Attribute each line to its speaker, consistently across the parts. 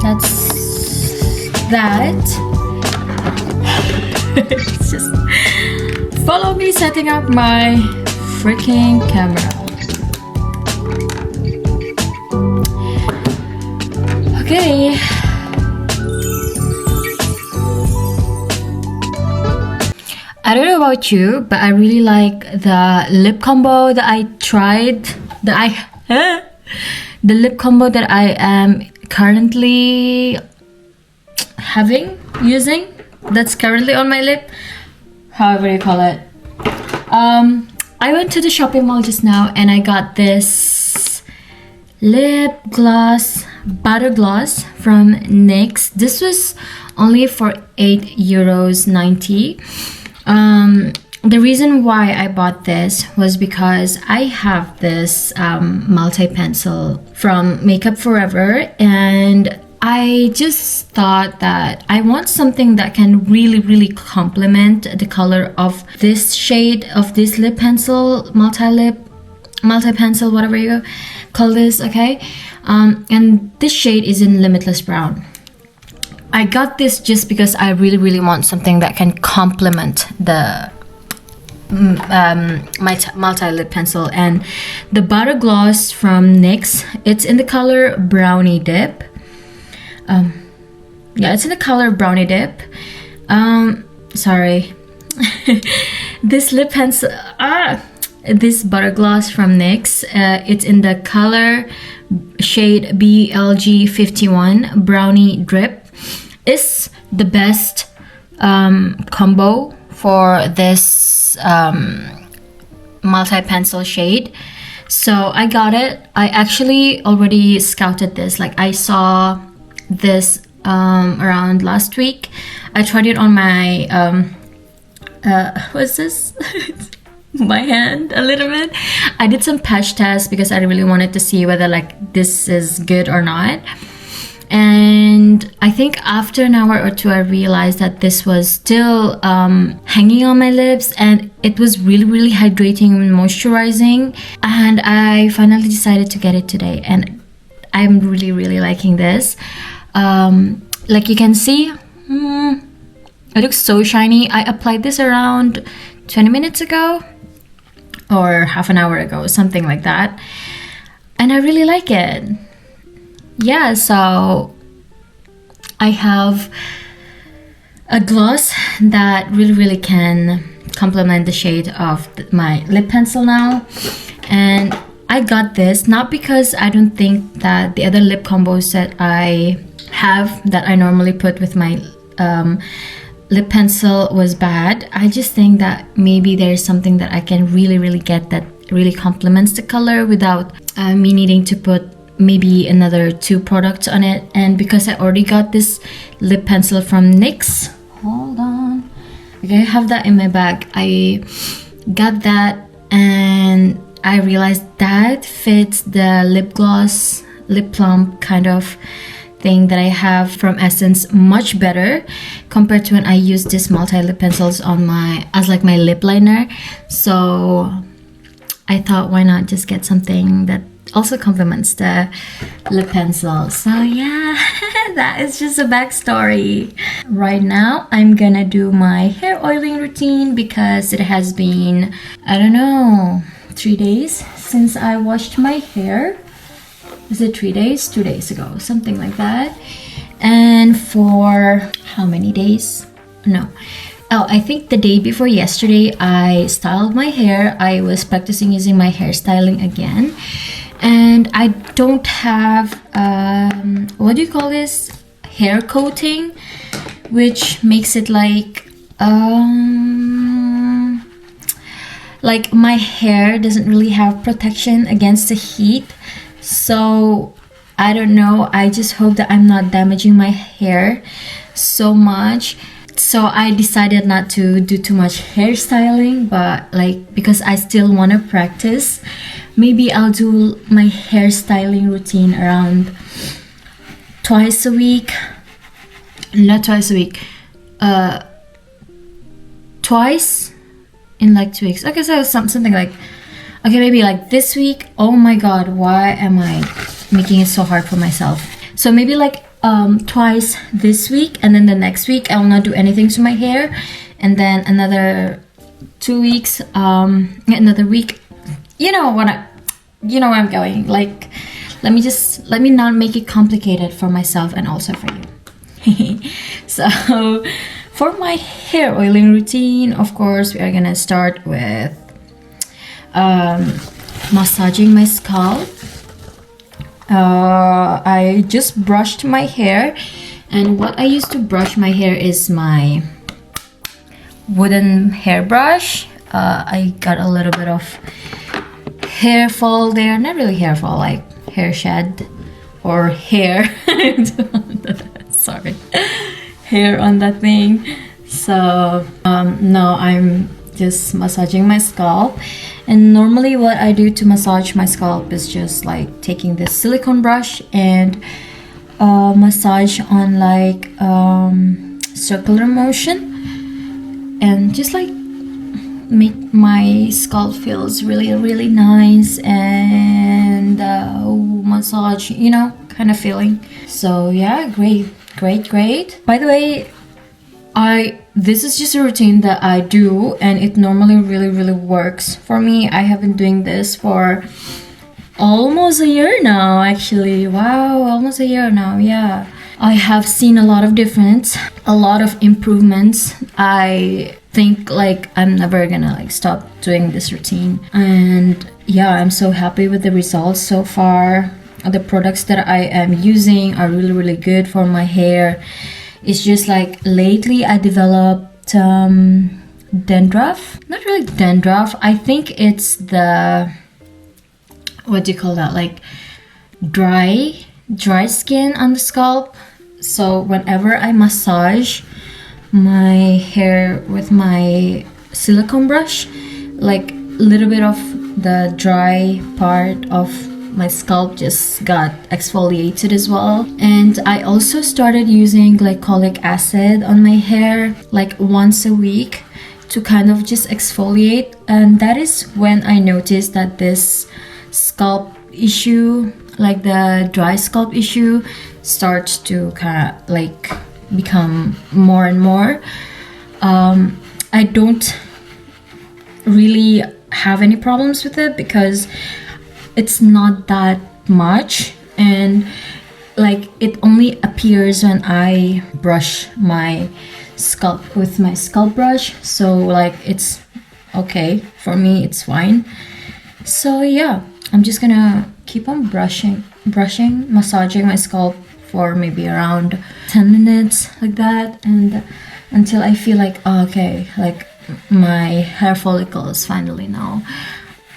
Speaker 1: that's that. It's just follow me setting up my freaking camera. Okay. I don't know about you, but I really like the lip combo that I tried. The lip combo that I am currently using. That's currently on my lip. However you call it. I went to the shopping mall just now and I got this lip gloss, butter gloss from NYX. This was only for €8.90. The reason why I bought this was because I have this multi-pencil from Makeup Forever, and I just thought that I want something that can really complement the color of this shade of this lip pencil, multi-pencil, whatever you call this, okay? And this shade is in Limitless Brown. I got this just because I really want something that can complement the my multi-lip pencil. And the butter gloss from NYX, it's in the color Brownie Dip. Yeah, it's in the color Brownie Dip. Sorry. This lip pencil, this butter gloss from NYX, it's in the color shade BLG51 Brownie Drip. Is the best combo for this multi-pencil shade. So I got it. I actually already scouted this. Like, I saw this around last week. I tried it on my what's this? My hand a little bit. I did some patch tests because I really wanted to see whether like this is good or not. And I think after an hour or two, I realized that this was still hanging on my lips, and it was really hydrating and moisturizing. And I finally decided to get it today, and I'm really liking this. Like you can see, it looks so shiny. I applied this around 20 minutes ago or half an hour ago, something like that. And I really like it. Yeah, so I have a gloss that really can complement the shade of my lip pencil now. And I got this not because I don't think that the other lip combos that I have that I normally put with my lip pencil was bad. I just think that maybe there's something that I can really get that really complements the color without me needing to put maybe another 2 products on it. And because I already got this lip pencil from NYX, hold on, okay, I have that in my bag. I got that and I realized that fits the lip gloss, lip plump kind of thing that I have from Essence much better compared to when I use this multi-lip pencils on as like my lip liner. So I thought, why not just get something that also complements the lip pencil. So yeah, that is just a backstory. Right now I'm gonna do my hair oiling routine because it has been, I don't know, 3 days since I washed my hair. Is it 3 days? 2 days ago, something like that. And for how many days? No. Oh, I think the day before yesterday I styled my hair. I was practicing using my hair styling again. And I don't have, what do you call this? Hair coating, which makes it like my hair doesn't really have protection against the heat. So I don't know, I just hope that I'm not damaging my hair so much. So I decided not to do too much hairstyling, but like, because I still want to practice, maybe I'll do my hairstyling routine around twice a week. Not twice a week, twice in like 2 weeks. Okay, so something like, okay, maybe like this week. Oh my god, why am I making it so hard for myself? So maybe like twice this week, and then the next week I will not do anything to my hair, and then another 2 weeks, another week. You know where I'm going. Like, let me not make it complicated for myself and also for you. So for my hair oiling routine, of course, we are gonna start with massaging my scalp. I just brushed my hair, and what I use to brush my hair is my wooden hairbrush. I got a little bit of hair fall there, not really hair fall, like hair shed or hair. Sorry, hair on that thing. So no, I'm just massaging my scalp. And normally what I do to massage my scalp is just like taking this silicone brush and massage on like circular motion, and just like make my scalp feels really nice, and massage, you know, kind of feeling. So yeah, great. By the way, this is just a routine that I do, and it normally really works for me. I have been doing this for almost a year now, actually. Wow, almost a year now. Yeah, I have seen a lot of difference, a lot of improvements. I think like I'm never gonna like stop doing this routine, and yeah, I'm so happy with the results so far. The products that I am using are really good for my hair. It's just like lately I developed dandruff. Not really dandruff. I think it's the, what do you call that? Like dry skin on the scalp. So whenever I massage my hair with my silicone brush, like a little bit of the dry part of my scalp just got exfoliated as well. And I also started using glycolic acid on my hair like once a week to kind of just exfoliate, and that is when I noticed that this scalp issue, like the dry scalp issue, starts to kind of like become more and more. I don't really have any problems with it because it's not that much, and like it only appears when I brush my scalp with my scalp brush. So like it's okay for me, it's fine. So yeah, I'm just gonna keep on brushing, massaging my scalp for maybe around 10 minutes like that, and until I feel like okay, like my hair follicles finally now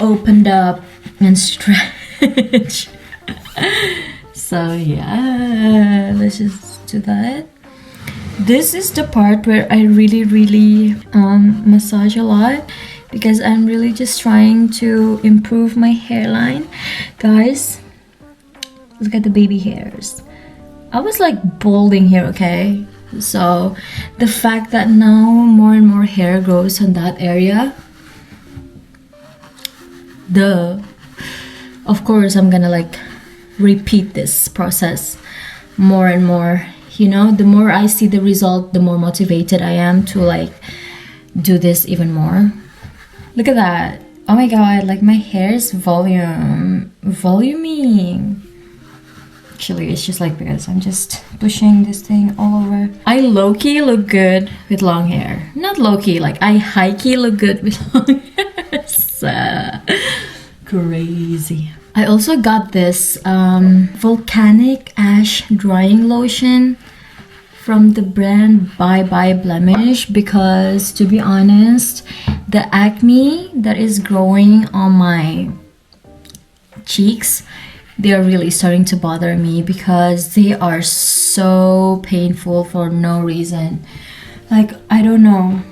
Speaker 1: opened up and stretch. So yeah, let's just do that. This is the part where I really massage a lot, because I'm really just trying to improve my hairline. Guys, look at the baby hairs. I was like balding here, okay? So the fact that now more and more hair grows on that area, of course I'm gonna like repeat this process more and more. You know, the more I see the result, the more motivated I am to like do this even more. Look at that. Oh my god, like my hair is voluming. Actually, it's just like because I'm just pushing this thing all over. I low-key look good with long hair. Not low-key, like I high-key look good with long hair. So crazy. I also got this volcanic ash drying lotion from the brand Bye Bye Blemish, because to be honest, the acne that is growing on my cheeks, they are really starting to bother me because they are so painful for no reason. Like, I don't know.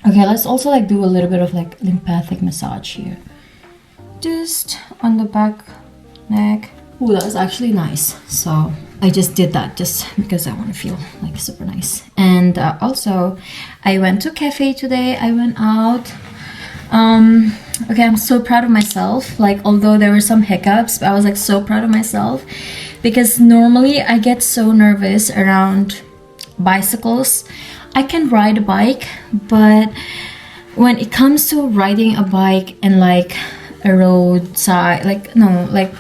Speaker 1: Okay, let's also like do a little bit of like lymphatic massage here. Just on the back neck. Ooh, that was actually nice. So I just did that just because I want to feel like super nice. And also I went to a cafe today. I went out. Okay, I'm so proud of myself. Like, although there were some hiccups, I was like so proud of myself because normally I get so nervous around bicycles. I can ride a bike, but when it comes to riding a bike and like a roadside, like no, like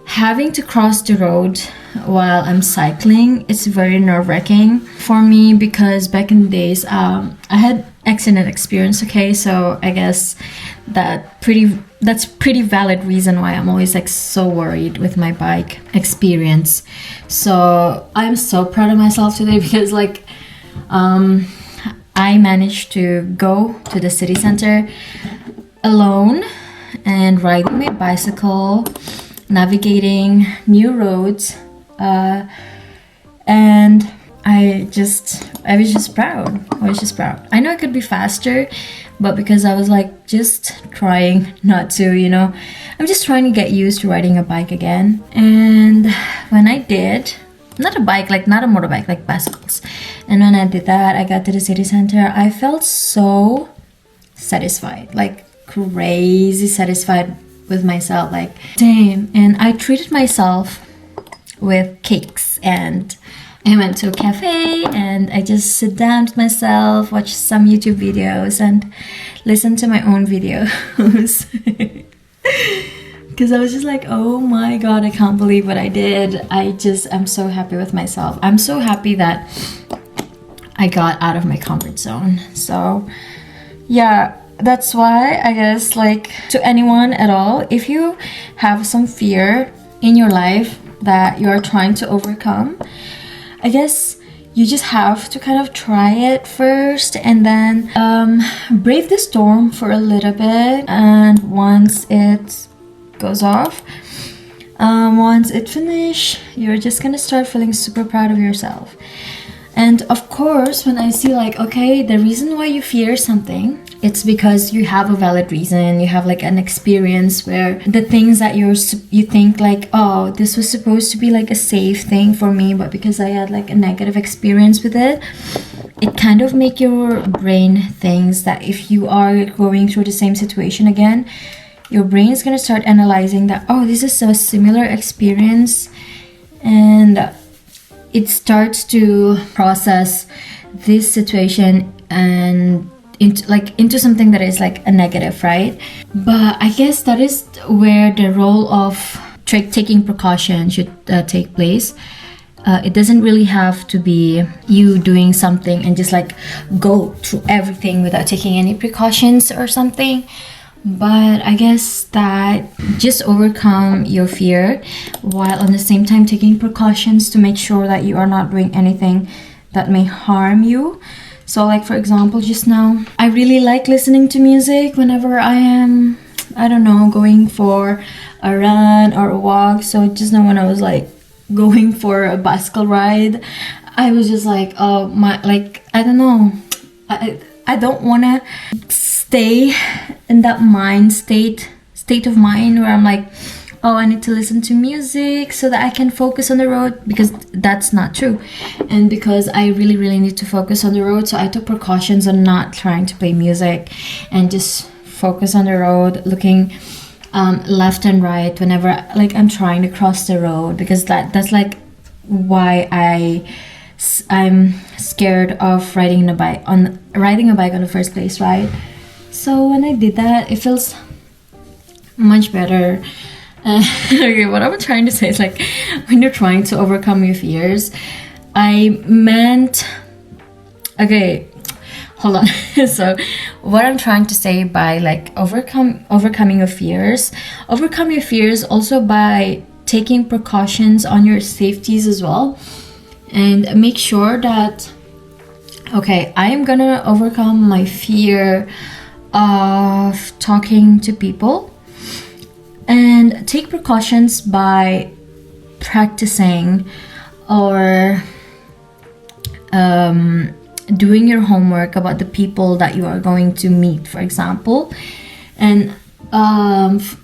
Speaker 1: having to cross the road while I'm cycling, it's very nerve-wracking for me, because back in the days I had accident experience. Okay, so I guess that's pretty valid reason why I'm always like so worried with my bike experience. So I'm so proud of myself today, because like I managed to go to the city center alone and riding my bicycle, navigating new roads, and I was just proud. I know it could be faster, but because I was like just trying not to, I'm just trying to get used to riding a bike again. And when I did, not a bike, like not a motorbike, like bicycles. And when I did that, I got to the city center. I felt so satisfied, like crazy satisfied with myself, like damn. And I treated myself with cakes, and I went to a cafe and I just sit down with myself, watch some YouTube videos and listen to my own videos. Because I was just like, oh my god, I can't believe what I did. I'm so happy with myself. I'm so happy that I got out of my comfort zone. So yeah, that's why I guess, like, to anyone at all, if you have some fear in your life that you're trying to overcome, I guess you just have to kind of try it first, and then brave the storm for a little bit. And once it goes off, once it finishes, you're just gonna start feeling super proud of yourself. And of course, when I see like, okay, the reason why you fear something, it's because you have a valid reason. You have like an experience where the things that you think like, oh, this was supposed to be like a safe thing for me, but because I had like a negative experience with it, it kind of make your brain thinks that if you are going through the same situation again, your brain is going to start analyzing that, oh, this is a similar experience, and it starts to process this situation and into something that is like a negative, right? But I guess that is where the role of taking precaution should take place. It doesn't really have to be you doing something and just like go through everything without taking any precautions or something. But I guess that just overcome your fear while at the same time taking precautions to make sure that you are not doing anything that may harm you. So like, for example, just now, I really like listening to music whenever I am, I don't know, going for a run or a walk. So just now when I was like going for a bicycle ride, I was just like, oh my, like, I don't know, I don't want to stay in that state of mind where I'm like, oh, I need to listen to music so that I can focus on the road, because that's not true. And because I really need to focus on the road, so I took precautions on not trying to play music and just focus on the road, looking left and right whenever like I'm trying to cross the road, because that's like why I'm scared of riding a bike on the first place, right? So when I did that, it feels much better. Okay, what I'm trying to say is like, when you're trying to overcome your fears, I meant, okay, hold on. So what I'm trying to say by like overcoming your fears, overcome your fears also by taking precautions on your safeties as well, and make sure that, okay, I am gonna overcome my fear of talking to people, and take precautions by practicing or doing your homework about the people that you are going to meet, for example, and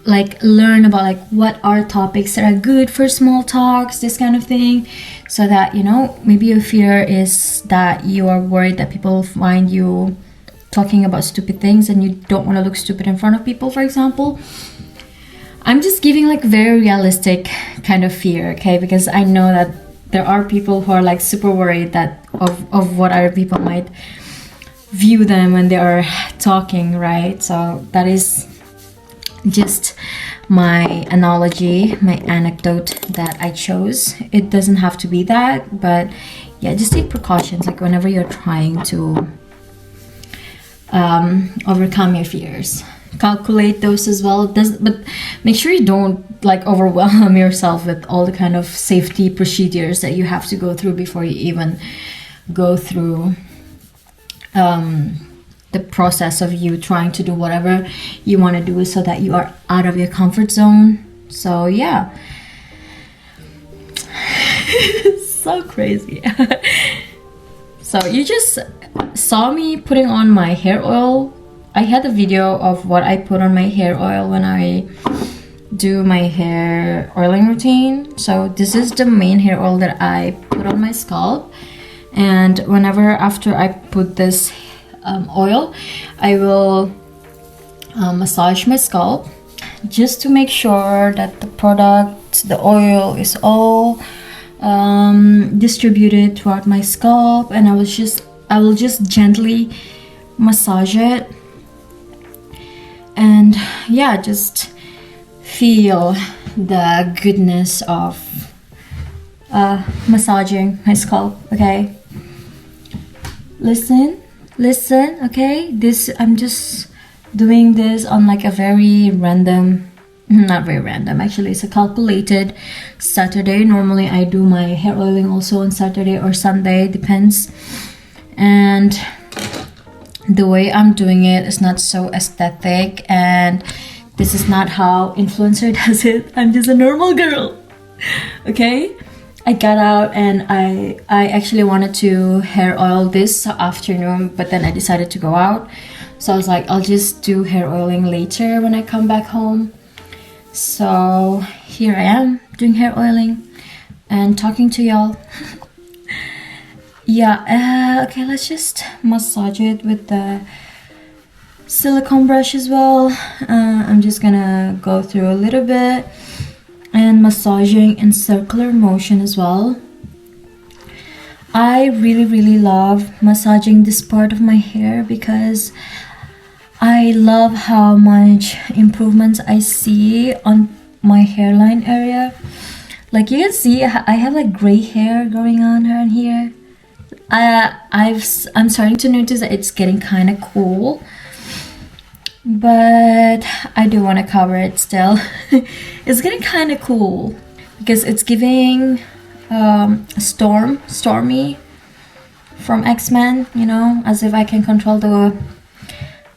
Speaker 1: like learn about like what are topics that are good for small talks, this kind of thing, so that, you know, maybe your fear is that you are worried that people find you talking about stupid things and you don't want to look stupid in front of people, for example. I'm just giving like very realistic kind of fear, okay? Because I know that there are people who are like super worried that of what other people might view them when they are talking, right? So that is just my analogy, my anecdote that I chose. It doesn't have to be that, but yeah, just take precautions like whenever you're trying to overcome your fears. Calculate those as well. But make sure you don't like overwhelm yourself with all the kind of safety procedures that you have to go through before you even go through the process of you trying to do whatever you want to do, so that you are out of your comfort zone. So yeah. So crazy. So you just saw me putting on my hair oil. I had a video of what I put on my hair oil when I do my hair oiling routine. So this is the main hair oil that I put on my scalp, and whenever after I put this oil, I will massage my scalp just to make sure that the product, the oil, is all distributed throughout my scalp, and I will just gently massage it, and yeah, just feel the goodness of massaging my scalp. Okay, listen, okay? I'm just doing this on like a very random, not very random actually, it's a calculated Saturday. Normally I do my hair oiling also on Saturday or Sunday, depends. And the way I'm doing it is not so aesthetic, and this is not how influencer does it. I'm just a normal girl. Okay, I got out and I actually wanted to hair oil this afternoon, but then I decided to go out, so I was like, I'll just do hair oiling later when I come back home. So here I am doing hair oiling and talking to y'all. Yeah, okay, let's just massage it with the silicone brush as well. I'm just gonna go through a little bit and massaging in circular motion as well. I really love massaging this part of my hair because I love how much improvements I see on my hairline area. Like you can see, I have like gray hair going on here. I'm starting to notice that it's getting kind of cool, but I do want to cover it still. It's getting kind of cool because it's giving Stormy from X-Men, you know, as if I can control the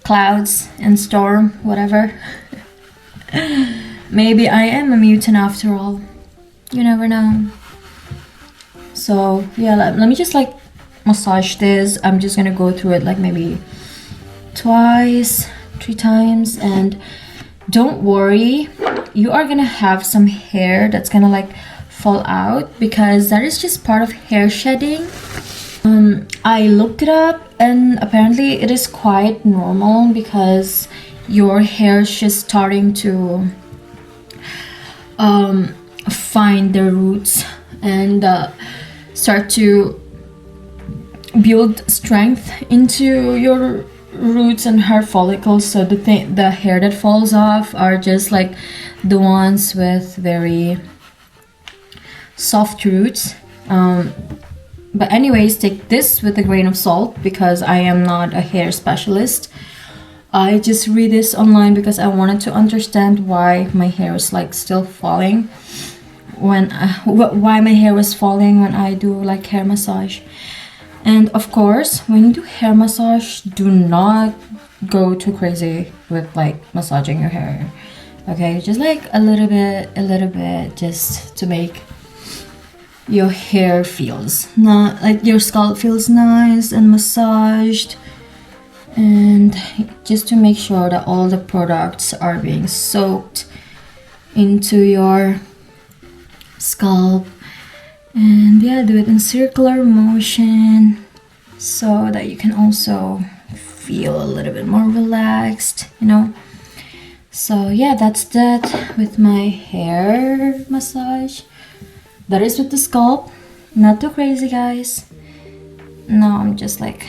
Speaker 1: clouds and storm, whatever. Maybe I am a mutant after all. You never know. So yeah, let me just like massage this. I'm just gonna go through it like maybe twice, 3 times, and don't worry, you are gonna have some hair that's gonna like fall out because that is just part of hair shedding. I looked it up and apparently it is quite normal because your hair is just starting to find their roots and start to build strength into your roots and hair follicles. So the hair that falls off are just like the ones with very soft roots. But anyways, take this with a grain of salt because I am not a hair specialist. I just read this online because I wanted to understand why my hair is like still falling when why my hair was falling when I do like hair massage. And of course, when you do hair massage, do not go too crazy with like massaging your hair. Okay, just like a little bit, just to make your hair feels not like your scalp feels nice and massaged, and just to make sure that all the products are being soaked into your scalp. And yeah, do it in circular motion so that you can also feel a little bit more relaxed, you know. So yeah, that's that with my hair massage. That is with the scalp. Not too crazy, guys. Now I'm just like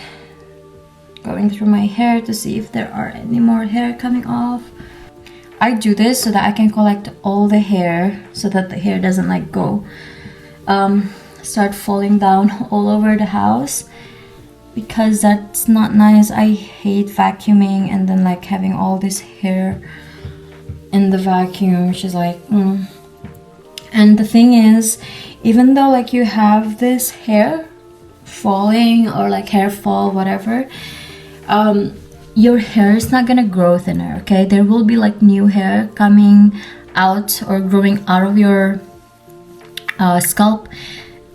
Speaker 1: going through my hair to see if there are any more hair coming off. I do this so that I can collect all the hair, so that the hair doesn't like go start falling down all over the house, because that's not nice. I hate vacuuming and then like having all this hair in the vacuum, which is like And the thing is, even though like you have this hair falling or like hair fall, whatever, your hair is not gonna grow thinner, okay? There will be like new hair coming out or growing out of your scalp,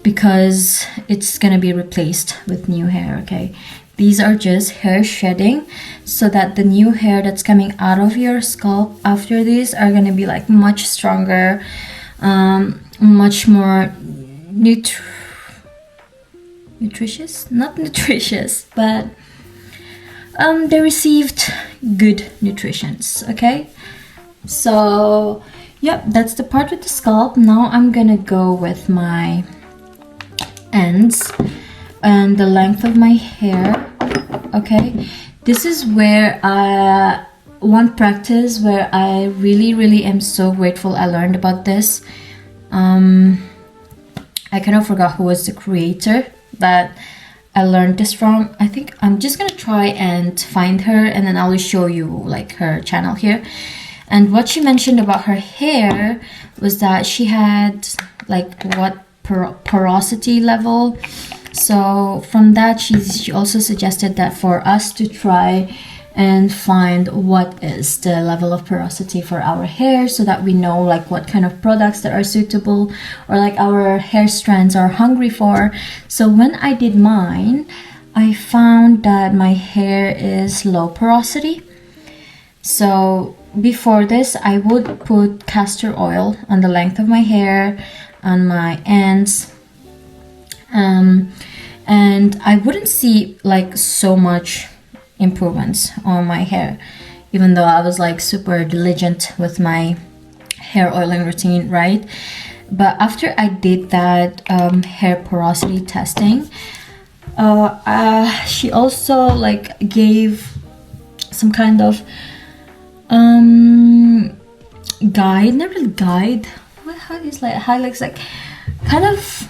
Speaker 1: because it's gonna be replaced with new hair, okay? These are just hair shedding, so that the new hair that's coming out of your scalp after these are gonna be like much stronger, much more nutritious, not nutritious, but they received good nutritions, okay? So yep, that's the part with the scalp. Now I'm gonna go with my ends and the length of my hair, okay? This is where one practice where I really am so grateful I learned about this. I kind of forgot who was the creator that I learned this from. I think I'm just gonna try and find her, and then I'll show you like her channel here. And what she mentioned about her hair was that she had like what porosity level. So from that, she also suggested that for us to try and find what is the level of porosity for our hair, so that we know like what kind of products that are suitable or like our hair strands are hungry for. So when I did mine, I found that my hair is low porosity. So before this, I would put castor oil on the length of my hair, on my ends, and I wouldn't see like so much improvements on my hair, even though I was like super diligent with my hair oiling routine, right? But after I did that hair porosity testing, she also like gave some kind of guide, not really guide, how is like highlights, like kind of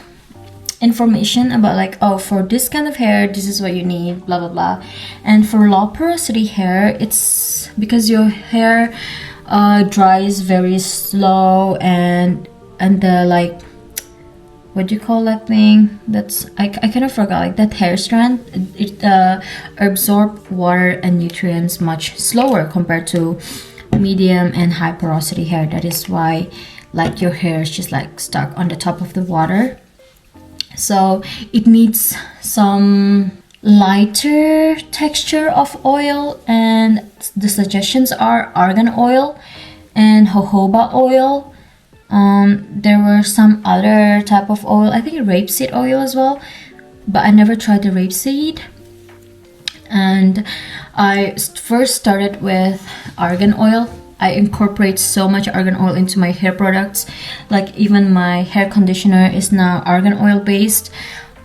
Speaker 1: information about like, oh, for this kind of hair this is what you need, blah blah blah. And for low porosity hair, it's because your hair dries very slow, and the like, what do you call that thing, that's I kind of forgot, like that hair strand, it absorbs water and nutrients much slower compared to medium and high porosity hair. That is why like your hair is just like stuck on the top of the water. So it needs some lighter texture of oil, and the suggestions are argan oil and jojoba oil. There were some other type of oil, I think rapeseed oil as well, but I never tried the rapeseed. And I first started with argan oil. I incorporate so much argan oil into my hair products. Like even my hair conditioner is now argan oil based.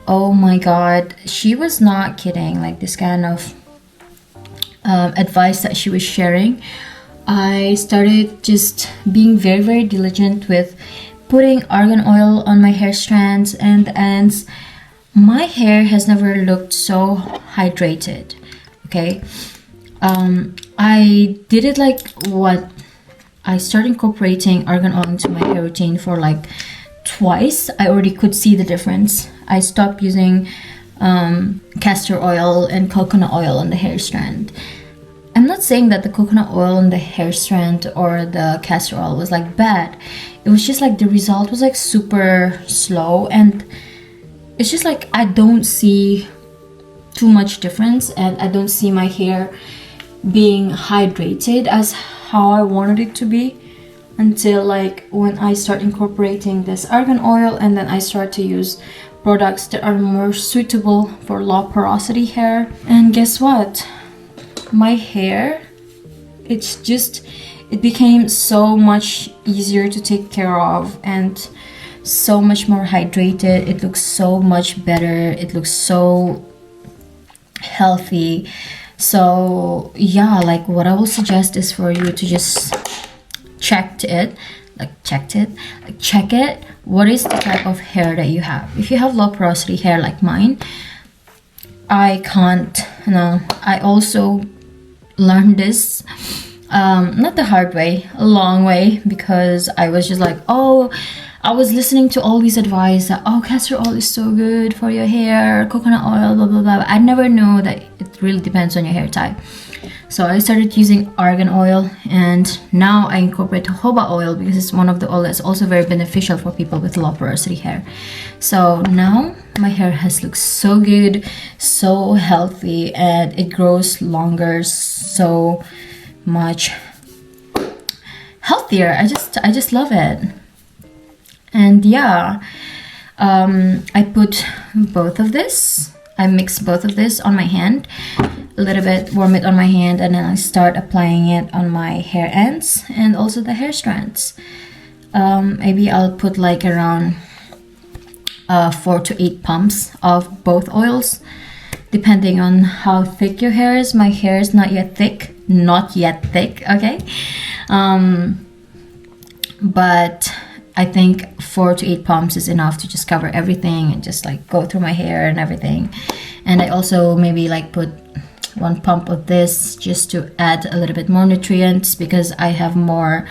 Speaker 1: Oh my god, she was not kidding. Like this kind of advice that she was sharing, I started just being very diligent with putting argan oil on my hair strands and the ends. My hair has never looked so hydrated, okay? I did it like what? I started incorporating argan oil into my hair routine for like twice. I already could see the difference. I stopped using castor oil and coconut oil on the hair strand. I'm not saying that the coconut oil on the hair strand or the castor oil was like bad. It was just like the result was like super slow, and it's just like I don't see too much difference, and I don't see my hair being hydrated as how I wanted it to be, until like when I start incorporating this argan oil, and then I start to use products that are more suitable for low porosity hair. And guess what? My hair, it's it became so much easier to take care of and so much more hydrated. It looks so much better. It looks so healthy. So yeah, like what I will suggest is for you to just check it. What is the type of hair that you have? If you have low porosity hair like mine, I can't, I also learned this not the hard way, a long way, because I was just like, oh, I was listening to all these advice that, oh, castor oil is so good for your hair, coconut oil, blah blah blah. I never know that it really depends on your hair type. So I started using argan oil, and now I incorporate jojoba oil because it's one of the oil that's also very beneficial for people with low porosity hair. So now my hair has looked so good, so healthy, and it grows longer, so much healthier. I just love it. And yeah, I put both of this. I mix both of this on my hand, a little bit, warm it on my hand, and then I start applying it on my hair ends and also the hair strands. Maybe I'll put like around 4 to 8 pumps of both oils, depending on how thick your hair is. My hair is not yet thick, okay? But I think 4 to 8 pumps is enough to just cover everything and just like go through my hair and everything. And I also maybe like put 1 pump of this just to add a little bit more nutrients, because I have more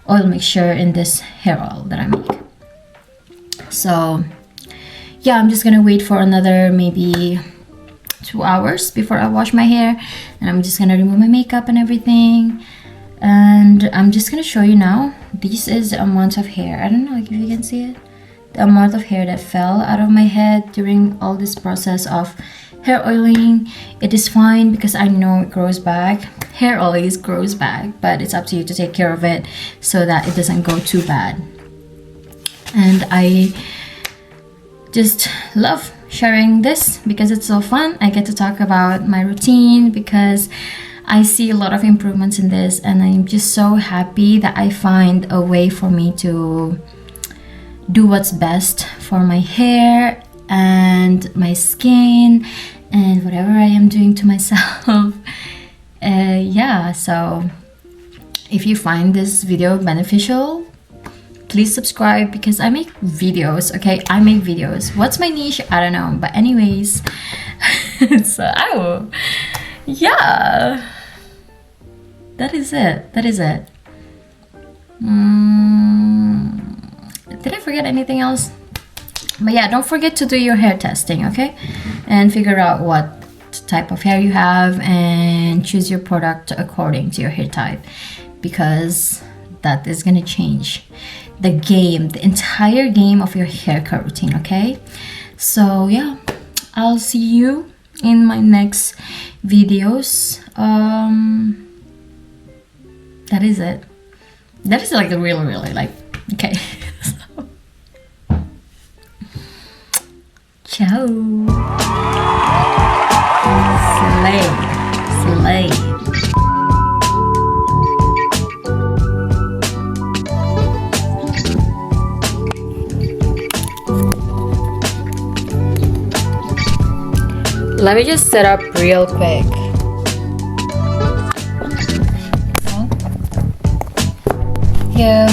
Speaker 1: oil mixture in this hair oil that I make. So yeah, I'm just gonna wait for another maybe 2 hours before I wash my hair, and I'm just gonna remove my makeup and everything. And I'm just gonna show you now. This is the amount of hair. I don't know if you can see it. The amount of hair that fell out of my head during all this process of hair oiling. It is fine because I know it grows back. Hair always grows back, but it's up to you to take care of it so that it doesn't go too bad. And I just love sharing this because it's so fun. I get to talk about my routine because I see a lot of improvements in this, and I'm just so happy that I find a way for me to do what's best for my hair and my skin and whatever I am doing to myself. Yeah, so if you find this video beneficial, please subscribe because I make videos, okay? I make videos. What's my niche? I don't know. But anyways, so yeah. That is it. Did I forget anything else? But yeah, don't forget to do your hair testing, okay? And figure out what type of hair you have and choose your product according to your hair type, because that is gonna change the entire game of your haircut routine, okay? So yeah, I'll see you in my next videos. That is it. That is like really like, okay. Ciao. Slay. Let me just set up real quick. Yeah.